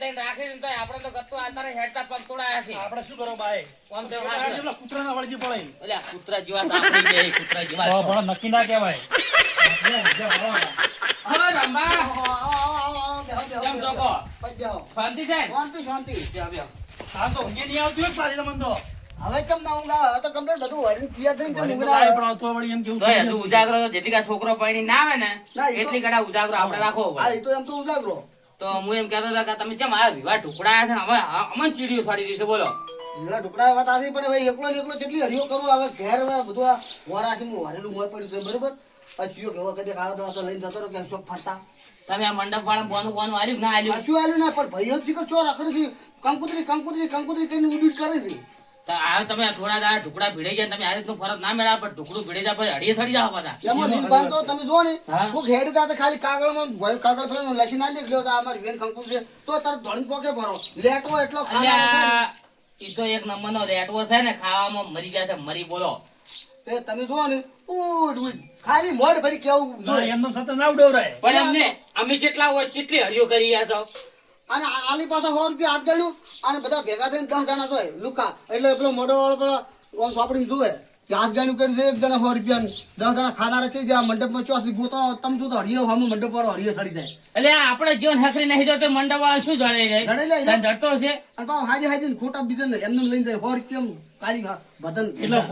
ત્રણ રાખી ને તો આપણે તો ગત્તો આતારે હેડતા પગ તોડાયા છે. આપણે શું કરો ભાઈ? કોમ તો કૂતરાના વળગી પડે. એટલે કૂતરા જેવા તો આપણી બે કૂતરા જેવા તો છો. પણ નક્કી ના કહેવાય. હવે રંભા કેમ છો કો? શાંતિ છે? શાંતિ. બેહો, બેહો. હા તો ઊંઘે નહીં આવતી હોય ને પાછી તમને તો. હવે કેમ ના ઊંઘ આવે? હવે તો કમ્પ્લીટ બધું વળી તૈયાર થઈને વળી ઊંઘ તો ના લાવી આવે. પણ આવતો વળી એમ કેવું તોય થઈ હજુ જતું. ઉજાગરો તો જેટલી કાંઈ છોકરો પૈણી ના આવે ને ના, એ તો- એટલી ઘડા ઉજાગરો આપણે રાખવો હા, પડે. એ તો એમ તો ઉજાગરો. તો હું એમ કહેતો હતો કે તમે કેમ આ વિવાહ ઢુકડાયા છે ને હવે અમને ચીડીઓ સાડી દીધી છે બોલો. લીલા ટુકડા વાત આથી પણ હવે એકલો ને એકલો કેટલી હરિયો કરું હવે ઘેર હવે બધું આ વરાથી હું વારેલું મોય પડ્યું છે બરોબર. આ ચિયો કેવો કદી ખાવા તો લઈને જતો રહ્યો કે શોખ ફરતા. તમે આ મંડપ વાળા બોનું બોનું આલ્યું કે ના આલ્યું? કશું આલ્યું ના પણ ભાઈઓ શીખર ચોર રખડે છે. કંકુતરી કઈને ઉડીટ કરે છે. તો આ તમે થોડા દાડા ઢુકડા ભીડાઈ જાય ને તમે આ રીતનું ફરક ના મેળા પણ ઢુકડું ભીડાઈ જાય પછી અડીએ સડી જાવ બધા. એમાં લીલબાન તો તમે જો ને હા. હું ઘેડ તા ખાલી કાગળમાં કાગળ ફેરવીને લસી ના લીધો તો અમારી વેન કંકુ છે તો તારે ધોળી પોકે ભરો લેટો એટલો ખાવાનો છે ને. અલ્યા, ઈ તો એક નંબરનો રેટવો છે ને ખાવામાં મરી જાય છે મરી બોલો. તે તમે જો ને ઉડ ઉડ ખાલી મોઢ ભરી કેવું ના, જોઈએ. એમનેમ સતત ના ઉડવરાય. પણ અમને અમે જેટલા હોય કેટલી હરિયો કરી રહ્યા છો. અને આની પાસે 100 રૂપિયા હાથ ગયું અને બધા ભેગા થઈને 10 જણા જોય લુકા એટલે પેલો મોઢો વાળો પેલો ઓમ સોપડીને જોવે કે હાથ ગાયું કર્યું છે એક જણા 100 રૂપિયા 10 જણા ખાનારા છે જે આ મંડપમાં ચોસી ગોતો તમે જો તો હરિયો હામું મંડપ વાળો હરિયો સડી જાય એટલે આપણે જીવન હકરી નહીં જોતો મંડપ વાળા શું જડે જડે લે જાય ને. જડતો છે. અને પાછું હાજી હાજી ને ખોટા બીજા ને એમને લઈને જાય 100 રૂપિયા કાલી બદન એટલે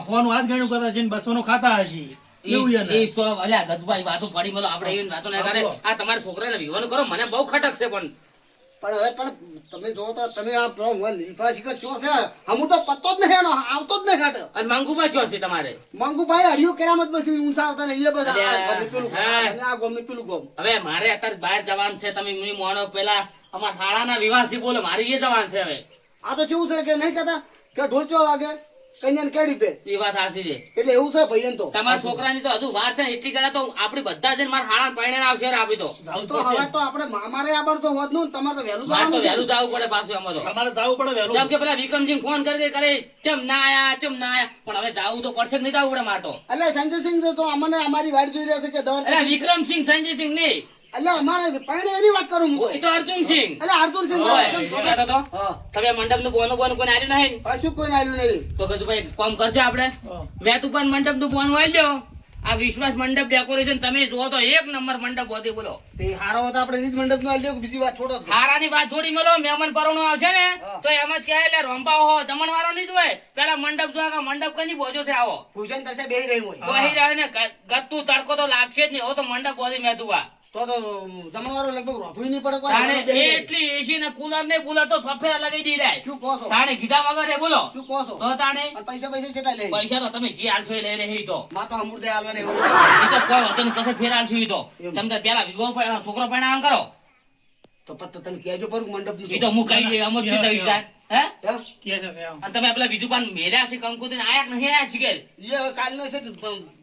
ફોનું હાથ ગણ્યું કરતા છે ને 200 નું ખાતા હશે. એવું એને. ઈ સો અલ્યા ગજભાઈ વાતો પડી બોલો આપણે એવી વાતો ના કરે. આ તમારા છોકરાને વિવાહ કરો મને બહુ ખટક છે પણ પણ હવે પણ તમે જો તો તમે આ પ્રો લીફા શીખર છો છે હમું તો પત્તો જ નહીં એનો આવતો જ નહીં ઘાટ અને માંગુમાં જો છે તમારે. મંગુભાઈ હરિયો કેરામત બસી ઊંચા આવતા ને એ બધા આ અલ્યા, ગમે પેલું હા. અને આ ગમે પેલું ગમ હવે મારે અત્યારે બહાર જવાનું છે તમે મને મોનો પેલા અમારા શાળાના વિવાસી બોલો મારે એ જવાનું છે હવે. આ તો કેવું છે કે નહીં કહેતા કે ઢોલચો વાગે કન્યાને કેડી પે એ વાત સાચી છે. એટલે એવું છે ભાઈ તો તમારા છોકરાની તો હજુ વાર છે ને એટલી કરે તો આપણે બધા જઈને મારા શાળા પૈણે આવશે રે આપી તો. જાવું તો તો છે. હવે તો આપણે અમારે આબર તો હોત નું તમારે તો વહેલું મારે તો જવાનું છે વહેલું જવું પડે પાછું એમાં તો. તમારે જાવું પડે વહેલું. જેમ કે પેલા વિક્રમસિંહ ફોન કરી કરે ચમ ના આયા પણ હવે જાવું તો પડશે કે નહીં જવું પડે મારે તો. એટલે સંજયસિંહ તો અમને અમારી વાડ જોઈ રહ્યા છે કે દવા એટલે વિક્રમસિંહ સંજયસિંહ નહીં એટલે અમારે પૈણે એની વાત કરું હું એ તો અર્જુનસિંહ. એટલે અર્જુનસિંહ ઓય, શું કહેતો તો? હા તમે મંડપનું બોનું બોનું કોઈને આલ્યું નહીં ને? કશું કોઈ આલ્યું નહીં તો ગજુભાઈ કામ કરશે આપણે. હા. મેં તું પણ મંડપનું બોનું આલ્યો. આ વિશ્વાસ મંડપ ડેકોરેશન તમે જુઓ તો એક નંબર મંડપ હોતી બોલો. તે હારો હતો આપણે રીત મંડપ નો આલ્યો બીજી વાત છોડો હારાની વાત છોડી મેલો મહેમાન પરણો આવશે ને હા. તો એમાં ક્યાં એટલે રોંબા હો જમણવારો નહીં જોય પેલા મંડપ જોવા કે મંડપ કની બોજો છે આવો ભૂષણ તરસે બેહી રહી હોય તો અહીં રહે ને ગત્તું તડકો તો લાગશે જ નહીં હવે તો મંડપ બોધી મેતુવા તો જમણવારો લગભગ રોધું નહીં પડે કોઈ તાણે હારો બેહી રહે. એટલી એસી ને કુલર ને કુલર તો સફેદ લગાઈ દી રહ્યા શું કહો છો તાણે કીધા વગર એ બોલો શું કહો છો તો તાણે અને પૈસા કેટલા લે પૈસા તો તમે જે આલશો એ લઈ રહી તો માં તો અમૃત આલવાને એવું ઈ તો કોઈ વતન પાસે ફેર આલશો ઈ તો એમ. તમે તો પેલા વિવો છોકરો પણ કરો તો પત્તો તમે કહેજો પર મંડપ ઈ તો હું કહી દઈ અમર શું થયું જાય હે કે છે કે આમ. અને તમે પેલા બીજું પણ મેલ્યા છે કંકુતરી ને આયા કે નહીં આયા શીખેલ એ કાલ નો છે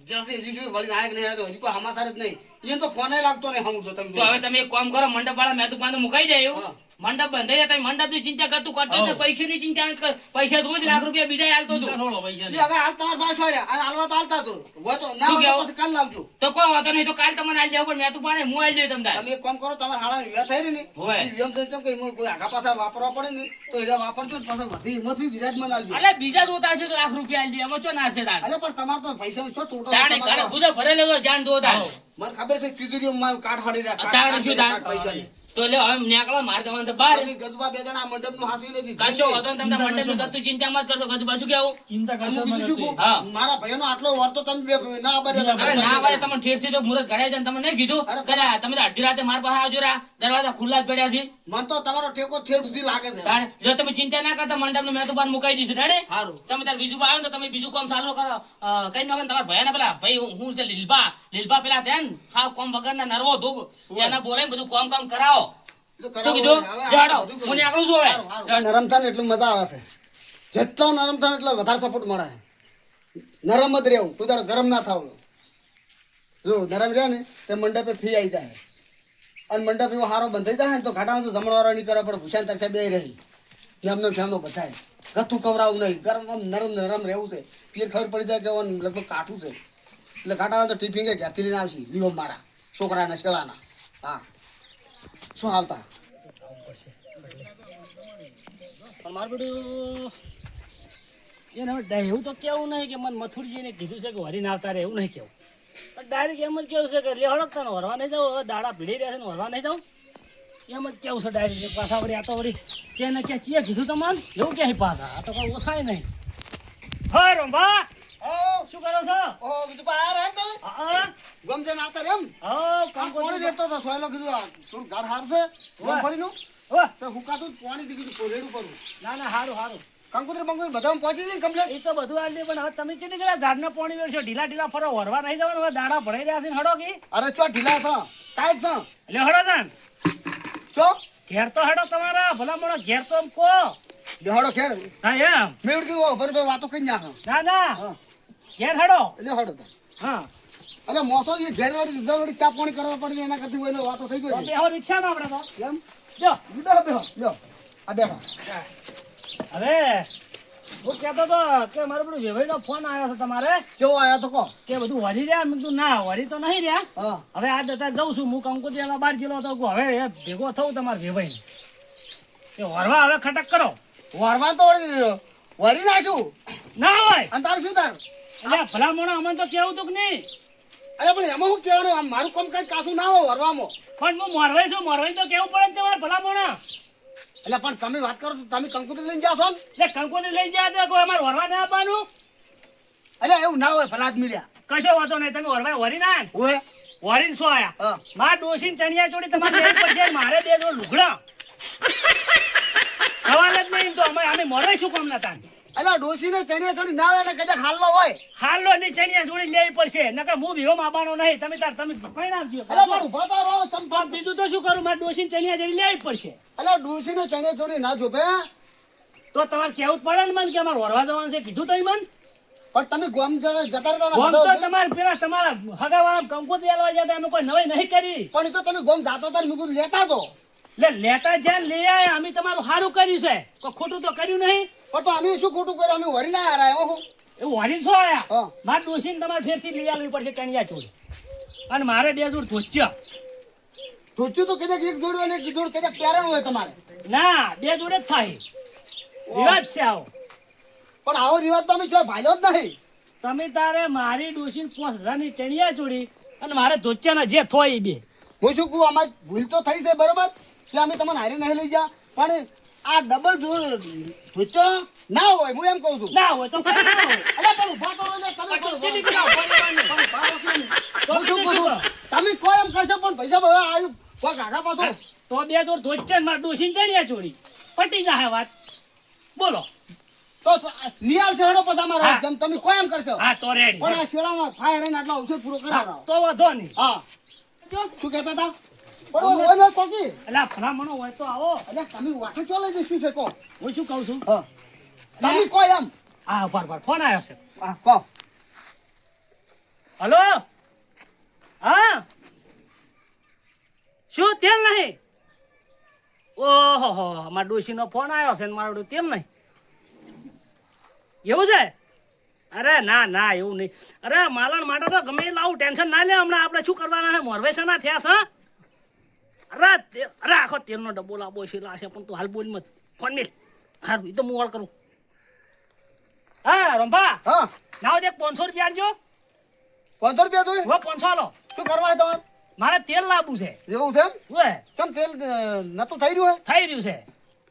જલ્દી હજી વળી નાયક નહીં આવ્યો હજી કોઈ સમાચાર જ નહીં એને તો ફોન લાગતો નહીં હમું તો તમે તો હવે તમે એક કામ કરો મંડપ વાળા મેં તું પાંદો મુકાઈ જાય હા. મંડપ બંધાઈ જાય મંડપ ની ચિંતા કરતું કરતો જ ને હા. પૈસાની ચિંતા નથી કર પૈસા રોજ લાખ રૂપિયા બીજા હાલતો ચિંતા તું થોડો પૈસા એ ની. હવે હાલ તમારા પાસે આવ્યા અને હાલવા તો હાલતા તો હોય તો ના શું હોય તો કહેવું? પછી કાલ લાવજો તો કોઈ વાતો નહીં તો કાલ તમને આવી જાવ પણ મેં તું પાને હું આવી જાય તમને તમે એક કામ કરો તમારા હાડા વિવાહ થઈ રહી ને હોય. એ વિવાહ થઈ ચમ કે એમાં કોઈ આગા પાછા વાપરવા પડે ને તો એના વાપરજો ને પાછા વધી એમાંથી ધીરાજમાં લાવજો એટલે બીજા જોતા છે તો લાખ રૂપિયા આવી જાય એમાં ચો નાશે તાર અરે પણ તમારે તો પૈસા છો ટોટો તાણે ઘરે ગુજર ભરેલો તો જાણ જોતા હા. મને ખબર છે તીજુરીઓ માં કાઠ ફાડી રહ્યા તાણે શું તાણ? પૈસા ની તો લે હવે નીકળો મારે જવાનું છે બહાર તમે ગજબા બે જણા મંડપ નું હાસી લેતી કશો વાંધો નહીં, તમને મંડપ ની ગતું ચિંતા મત કરશો ગજુ પાછું કેવું ચિંતા કરશો બીજું શું કહું? હા. મારા ભાઈનો આટલો વર્તો તમે બે ના આબાર અરે ના ભાઈ તમે ઠેર થી તો મુહૂર્ત ઘડાઈ જાય ને તમે નહીં કીધું અરે કે લા, તમે તો અડધી રાતે માર પાસે આવજો રા દરવાજા ખુલ્લા જ પડ્યા છે મન તો તમારો ઠેકો ઠેર સુધી લાગે છે તાણે જો તમે ચિંતા ના કરતા મંડપ નું મેં તો બાર મુકાઈ દીધું રેડે સારું તમે તાર બીજું આવ્યો ને તો તમે બીજું કામ ચાલુ કરો કઈ નાખો તમારા ભયાના પેલા ભાઈ હું છે લીલબા પેલા ધ્યાન હાવ કોમ વગરના નરવો ધોગ એના બોલે બધું કામ કરાવો એ તો શું કરાવો કીધું હવે. હવે જાડો બધું હું કરું. નીકળું છું હવે સારું, સારું. નરમ થાય ને એટલું મજા આવે છે જેટલા નરમ થાય ને એટલો વધારે સપોર્ટ મળે નરમ જ રહેવું તું તારે ગરમ ના થાવ જો નરમ રહે ને તે મંડપે ફી આવી જાય અને મંડપ એવો સારો બંધાઈ જાય ને તો ઘાટામાં તો જમણવાળો નહીં કરે પણ ભૂષણ તરસે બે રહી ફેમનો બધાય ગથું કવરાવું નહીં ગરમ આમ નરમ રહેવું છે પીર ખબર પડી જાય કે આમ લગભગ કાઠું છે એટલે ઘાટામાં તો ટિફિન કે ઘેરથી લઈને આવશે લીવો મારા છોકરાના શેલાના હા શું આવતા રાખવું પડશે પણ મારું બધું એને હવે એવું તો કેવું નહીં કે મને મથુરજીને કીધું છે કે વરી ના આવતા રહે એવું નહીં કેવું પણ ડાયરેક્ટ એમ જ કેવું છે કે લે હળક તને વરવા નહીં જાવ હવે દાડા ભીડી રહ્યા છે ને વરવા નહીં જાવ એમ જ કેવું છે ડાયરેક્ટ પાછા વળી આ તો વળી કે એને ક્યાં ચીએ કીધું તમને એવું ક્યાંય પાછા આ તો કોઈ ઓછાય નહીં હા રંભા શું કરો છો ઓહો બીજું પા આ રહ્યા તમે હા ગમજે ના આવતા રે એમ કામ પાણી રેડતો હતો સોયલો કીધું આ થોડું ગાઢ હાર છે ગમફળીનું તો હુકાતું જ પાણી દીધું રેડું કરું ના ના સારું સારું કંકુતરી બંકુતરી બધામાં પહોંચી જઈને કમ્પ્લેટ એ તો બધું આવી પણ હવે તમે કેટલી ગયા ઝાડના પાણી વેરશો ઢીલા ઢીલા ફરો વરવા નહીં જવાનું હવે દાડા ભરાઈ રહ્યા છે ને હડો કી અરે ચો ઢીલા છો ટાઈટ છો એટલે હડો તાન ચો ઘેર તો હડો તમારા ભલા મોણો ઘેર તો એમ કો દેહાડો ખેર હા એમ મેળ કીધું ભર ભાઈ વાતો કઈ નાખો ના ના હા ઘેર હડો એટલે હડો તો હા એટલે મોસો એ ઘેર વાળી જરૂરી ચા પાણી કરવા પડી એના કરતી હોય વાતો થઈ તો ગઈ બેહો રિક્ષામાં આપણે તો એમ જો બેહો બેહો લ્યો આ બેહો હવે હું કહેતો તો કે મારો પેલો વેવાઈનો ફોન આવ્યો છે તમારે કેવો આયા તો કહો કે બધું વરી રહ્યા મેં કીધું ના વરી તો નહીં રહ્યા હા હવે આ દતા જઉં છું હું કંકોત્રી બહાર ગયેલો હતો હવે એ ભેગો થવું તમારે વેવાઈને કે વરવા હવે ખટક કરો વરવાન તો વરી નાખું ના હોય અને તાર શું તાર એટલે ભલા મોણા અમને તો કેવું તું કે નહીં અરે પણ એમાં શું કહેવાનું આમ મારું કામ કઈ કાસું ના હોય વરવામાં પણ હું મોરવાઈ છું મોરવાઈ તો કેવું પડે ને તમારે ભલા મોણા એટલે પણ તમે વાત કરો છો તમે કંકુતરી લઈને જાશો ને એટલે કંકોત્રી લઈ જાય તો કોઈ અમારે વરવા ના આપવાનું એટલે એવું ના હોય ભલા આદમી રહ્યા કશો વાતો નહીં તમે વરવા વરી ના ઓય વરીને શું આયા હા માર ડોસીને ચણિયા ચોળી તમારે લેવી પડશે મારે બે જો લુગડા સવાલ જ નહીં તો અમે મોરવાઈ શું કામ ના તાન એટલે ડોશીને ચણિયા થોડી ના આવે એટલે કદાચ હાલનો હોય હાલો ની ચણિયા ચોળી લેવી પડશે નકર હું ભીવો માબાનો નહીં તમે પરિણામ એટલે પણ ઉભા તો રહો ચમ બીજું તો શું કરું મારે ડોસીને ચણિયા ચોળી લેવી પડશે એટલે ડોશીને ચણિયા થોડી ના જોપે તો તમારે કેવું જ પડે ને મને કે અમારે વરવા જવાનું છે કીધું તઈ મન પણ તમે ગોમ જતા રહેતા ગોમ ને તો બધો- તમારે પેલા તમારા હગાવાળા કંકોત્રી આલવા જતા અમે કોઈ નવાઈ નહીં કરી પણ એ તો તમે ગોમ જાતા હતા ને મેં કીધું લેતા તો એટલે લેતા જ્યાં લઈ આયા અમે તમારું સારું કર્યું છે કોઈ ખોટું તો કર્યું નહીં પણ તો અમે શું ખોટું કર્યું અમે વરી ના હારા એમાં શું એવું વાળી શું આયા હા મારે ડોસીને તમારે ફેરથી લઈ આવવી પડશે ચણિયા ચોળી અને મારે બે જોડ ધોચ્યા ધોચ્યું તો કદાચ એક જોડું અને એક જોડ કદાચ પહેરણ હોય તમારે ના બે જોડે જ થાય રિવાજ છે આવો પણ આવો રિવાજ તો અમે જો ભાલ્યો જ નહીં તમે તારે મારી ડોસીને 5000ની ચણિયા ચોળી અને મારે ધોચ્યાના જે થોય એ બે હું શું કહું અમારે ભૂલ તો થઈ છે બરોબર કે અમે તમને હારે નહીં લઈ જા પણ આ ડબલ ધોચો ના હોય હું એમ કહું છું ના હોય તો કઈ ના હોય. અલા પણ ઊભા તો રહો ને, તમે પણ પણ કેટલી કેટલા ઉભા રહેવાનું? પણ ઊભા રહો કેમ? તો હું શું બીજું શું કહું? તમે કોઈ એમ કરશો પણ પૈસા બધા આવ્યું કોઈ કાકા પાછો તો બે જોડ ધોચ્યા ને મારી ડોસીને ચણિયા ચોળી પટી જાય વાત બોલો તો નિયાલ છે હેડો પછી અમારે હા. જેમ તમે કોઈ એમ કરશો હા તો રેડી પણ આ શેડામાં ફાયર એને આટલો અવસર પૂરો કરાવડાવો તો વધો નહીં હા જો શું કહેતા હતા પણ ઓય મેં કોકી એટલે ભલામણો હોય તો આવો એટલે તમે વાટે ચાલે છે શું છે કહો હું શું કહું છું હા તમે કોઈ એમ હા પર ફોન આવ્યો છે હા કહો હલો હા શું તેલ નહીં ઓહો મારા ડોશીનો ફોન આવ્યો છે ને મારું તેલ નહીં એવું છે અરે ના ના એવું નહીં અરે માલણ માટે તો ગમે એ લાવું ટેન્શન ના લે હમણાં આપણે શું કરવાના છે મોરવેસાના થયા છે અરે આખો તેલનો ડબ્બો લાવવો છે લાશે પણ તું હાલ બોલ મત ફોન મિલ હારું એ તો હું ઓળ કરું હા રંભા હા લાવો દે 500 રૂપિયા આપજો 500 રૂપિયા જોઈ હવે 500 આલો શું કરવા તમારે મારે તેલ લાવવું છે એવું છે એમ ઓય કેમ તેલ નતું થઈ રહ્યું હે થઈ રહ્યું છે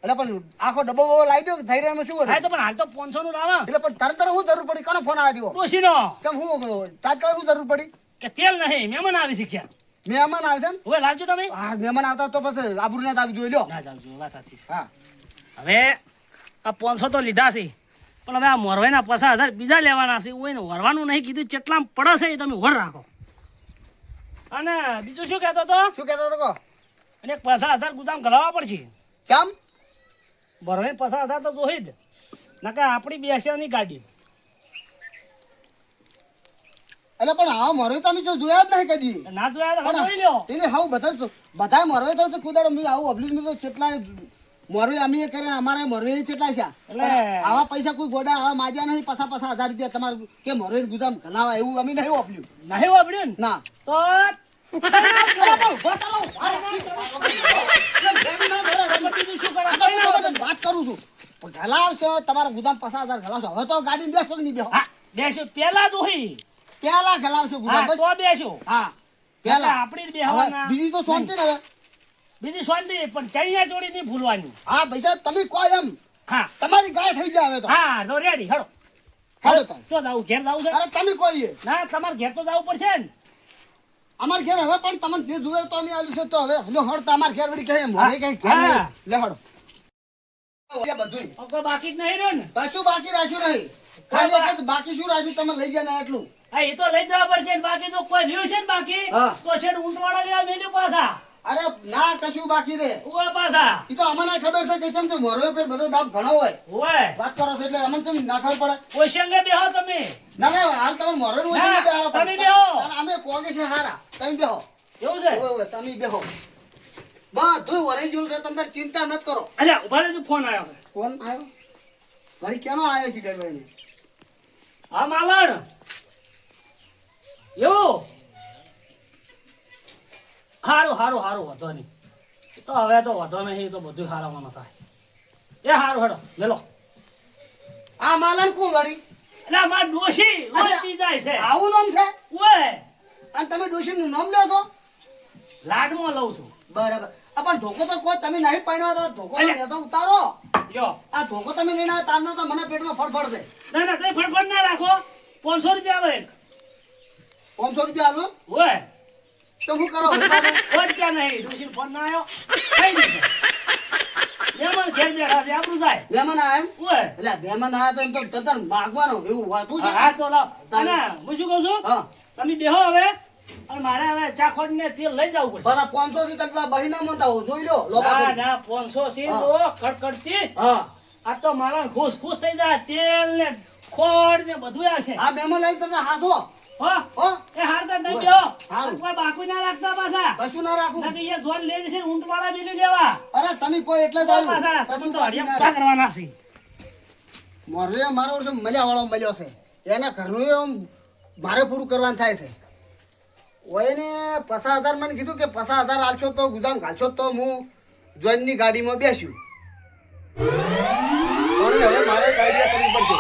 એટલે પણ આખો ડબ્બો બબ્બો લાવી દો થઈ રહ્યો એમાં શું હા કરે તો પણ હાલ તો 500 નું લાવો એટલે પણ તરત હું જરૂર પડી કોનો ફોન આવી દીધો ડોશીનો કેમ હું તાત્કાલિક શું જરૂર પડી કે તેલ નહીં મહેમાન આવી શીખ્યા મહેમાન આવે છે એમ હવે લાવજો તમે હા મહેમાન આવતા તો પછી આબરૂ ના આવી જોઈએ લ્યો ના જાવજો વાત સાચી છે. હા હવે આ 500 તો લીધા છે પણ હવે આ મોરવાઈના 50,000 બીજા લેવાના છે ઓય ને વરવાનું નહીં કીધું કેટલામ પડે છે એ તમે વર રાખો અને બીજું શું કહેતો તો શું કહેતો હતો કહો અને 50,000 ગુદામ ગલાવવા પડશે કેમ મોરવાઈ 50,000 તો જોઈ જ નકર આપણી બેસવાની ગાડી એટલે પણ હા મરવે તો અમે જો જોયા જ નહીં કદી ના જોયા તો જોઈ લ્યો એને હાવ બધા મરવે તો કુદાડો મેં આવું અબલીસ મેં તો કેટલા મરવે અમે કરે અમારે મરવે કેટલા છે એટલે આવા પૈસા કોઈ ગોડા આવા માજ્યા નહીં પછા 1000 રૂપિયા તમારે કે મરવે ગુદામ ઘલાવા એવું અમે નહીં વાપર્યું નહીં વાપર્યું ને ના તો અરે પણ ઉભા ચાલો. અરે, ના ધરાય. કરું છું ગલાવશો તમારા ગુદામ 50,000 ગલાવશો હવે તો ગાડી બેસો કે નહીં બેહો હા બેસો પેલા જોઈ પેલા ગલાવશો ગુદામ હા બસ તો બેસો હા પેલા આપણી જ હવે બેહવાના બીજી તો શાંતિ ને હવે બીજી શાંતિ પણ ચણિયા ચોળી નહીં ભૂલવાની હા પૈસા તમે કહો એમ હા તમારી ગાય થઈ જાય હવે તો હા તો રેડી હેડો હેડો તમે તો જાવું ઘેર જાવું છે અરે તમે કહીએ ના તમારે ઘેર તો જવું પડશે ને અમાર ઘેર હવે પણ તમને જે જોવે તો અમે આલ્યું છે તો હવે લો હળ તમાર ઘેર વળી કહે મોરે કઈ ઘેર હા. નહીં લે હળો એ બધુંય કોઈ બાકી જ નહીં રહ્યો ને કશું બાકી રાખ્યું નહીં ખાલી એક જ બાકી શું રાખ્યું તમે લઈ ગયા ના એટલું હા એ તો લઈ જવા પડશે ને બાકી તો કોઈ રહ્યું છે ને બાકી હા. તો શેડ ઊંટવાળા લેવા મેલ્યું પાછા અરે ના કશું બાકી રે ઉવા પાછા એ તો અમને ખબર છે કે ચમ તો મોરો પર બધો દાબ ઘણો હોય ઓય વાત કરો છો એટલે અમને ચમ ના ખબર પડે કોઈ સંગે બેહો તમે ના ના હાલ તમે મોરો નું ના, ઓછું બેહારો તમે પડે. બેહો. અને અમે પોગે છે હારા તમે બેહો એવું છે ઓય ઓય તમે બેહો બધું વરાઈ જેવું છે તમે ચિંતા મત કરો અલ્યા ઉભા રહેજો ફોન આવ્યો છે કોણ આવ્યો વળી કેનો આવ્યો છે ગરબાઈને હા માલણ એવું હારું હારું હારું વધો નહીં તો હવે તો વધો નહીં તો બધું હારામાં થાય એ હારું હેડો લેલો આ માલણ કોણ વળી એટલે માર ડોશી રોજ પી જાય છે આવું નામ છે ઓય અને તમે ડોશીનું નામ લ્યો છો લાડમાં લઉં છું બરાબર આ પણ ધોકો તો કોઈ તમે નહીં પાડ્યો તો ધોકો તો અલ્યા. લેતો ઉતારો લ્યો આ ધોકો તમે લઈને આવ્યા તારનો તો મને પેટમાં ફળફળ છે ના ના તમે ફટફટ ના રાખો 500 રૂપિયા આવે એક 500 રૂપિયા આલો ઓય તો શું કરો ખર્ચા નહીં ડોશી ફોન ના આવ્યો કઈ નહીં મહેમાન ઘેર બેઠા છે આપણું જાય મહેમાન આયા એમ ઓય એટલે મહેમાન આયા તો એમ તો તદ્દન માગવાનો એવું હોતું છે હા તો લાવ અને હું શું કહું છું હા તમે બેહો હવે અને મારે હવે ચાખોડ ને તેલ લઈ જવું પડશે બધા 500 થી તમે બહીના મંતા હો જોઈ લો લોબા ના કરી. ના 500 સી હા. તો કડકડતી હા આ તો મારા ખુશ ખુશ થઈ જાય તેલ ને ખોડ ને બધું આવશે આ મહેમાન આવી તમે હાસો હો હો એ હારતા નહીં ઓય, બેહો હારું. કોઈ બાકુ ના રાખતા પાછા કશું ના રાખું ના કે એ જોન લઈ જશે ઊંટ વાળા બીલી લેવા અરે તમે કોઈ એટલે જ પાછા આવ્યું તમે કશું તો બાકી ના હરિયા રાખું. કરવાના છે મોરવે મારો વર્ષે મજા વાળો મળ્યો છે એના ઘરનું એમ મારે પૂરું કરવાનું થાય છે ઓયને 50,000 મને કીધું કે 50,000 આલશો તો ગુદામ ઘાલશો તો હું જોઈનની ગાડીમાં બેસ્યું પણ હવે મારે ગાડી કરવી પડશે